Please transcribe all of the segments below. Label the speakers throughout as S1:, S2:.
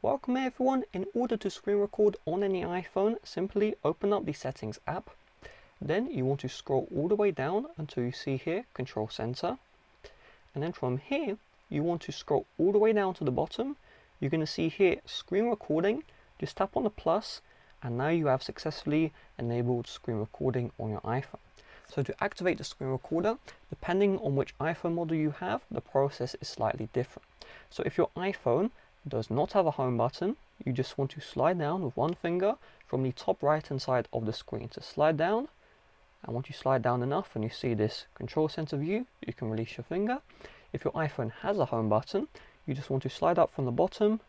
S1: Welcome everyone. In order to screen record on any iPhone, simply open up the settings app. Then you want to scroll all the way down until you see here Control Center. And then from here, you want to scroll all the way down to the bottom. You're going to see here screen recording. Just tap on the plus and now you have successfully enabled screen recording on your iPhone. So to activate the screen recorder, depending on which iPhone model you have, the process is slightly different. So if your iPhone does not have a home button, you just want to slide down with one finger from the top right hand side of the screen. So slide down, and once you slide down enough and you see this control center view, you can release your finger. If your iPhone has a home button, you just want to slide up from the bottom,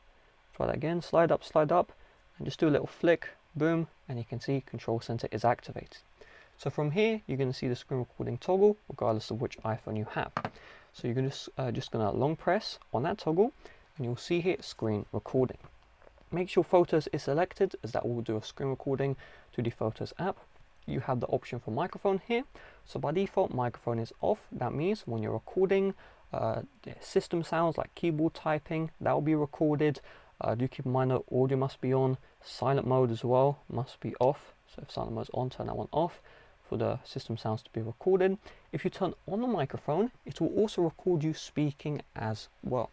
S1: try that again, slide up, and just do a little flick, boom, and you can see control center is activated. So from here, you're going to see the screen recording toggle, regardless of which iPhone you have. So you're just going to long press on that toggle, and you'll see here screen recording. Make sure Photos is selected, as that will do a screen recording to the Photos app. You have the option for microphone here. So by default, microphone is off. That means when you're recording, the system sounds like keyboard typing, that will be recorded. Do keep in mind that audio must be on. Silent mode as well must be off. So if silent mode is on, turn that one off for the system sounds to be recorded. If you turn on the microphone, it will also record you speaking as well.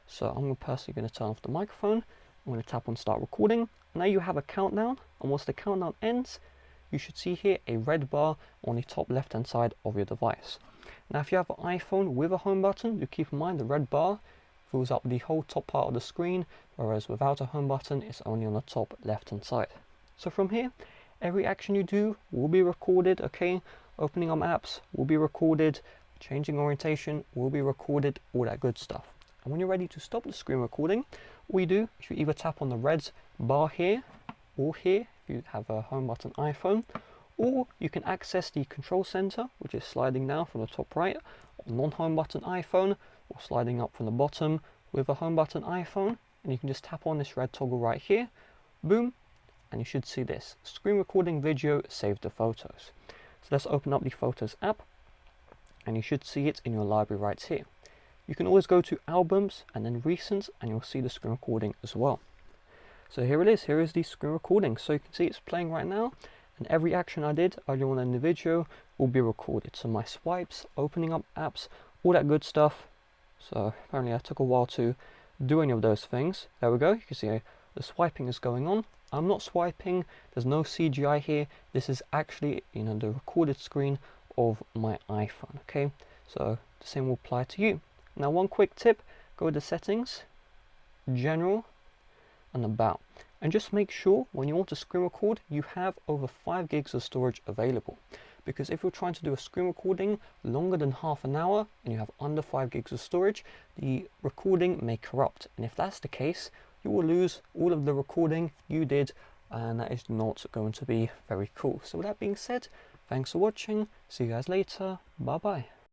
S1: So I'm personally going to turn off the microphone. I'm going to tap on start recording. Now you have a countdown, and once the countdown ends, you should see here a red bar on the top left hand side of your device. Now if you have an iPhone with a home button, do keep in mind the red bar fills up the whole top part of the screen, whereas without a home button, it's only on the top left hand side. So from here, every action you do will be recorded, okay? Opening up apps will be recorded, changing orientation will be recorded, all that good stuff. And when you're ready to stop the screen recording, all you do is you either tap on the red bar here or here if you have a home button iPhone, or you can access the control center, which is sliding down from the top right on non-home button iPhone, or sliding up from the bottom with a home button iPhone, and you can just tap on this red toggle right here, boom, and you should see this screen recording video saved to photos. So let's open up the Photos app, and you should see it in your library right here. You can always go to albums and then recent, and you'll see the screen recording as well. So here it is, here is the screen recording. So you can see it's playing right now, and every action I did earlier on in the video will be recorded. So my swipes, opening up apps, all that good stuff. So apparently I took a while to do any of those things. There we go, you can see the swiping is going on. I'm not swiping, there's no CGI here. This is actually, the recorded screen of my iPhone, okay? So the same will apply to you. Now one quick tip, go to settings, general, and about. And just make sure when you want to screen record, you have over 5 gigs of storage available. Because if you're trying to do a screen recording longer than half an hour and you have under 5 gigs of storage, the recording may corrupt. And if that's the case, you will lose all of the recording you did, and that is not going to be very cool. So with that being said, thanks for watching. See you guys later. Bye bye.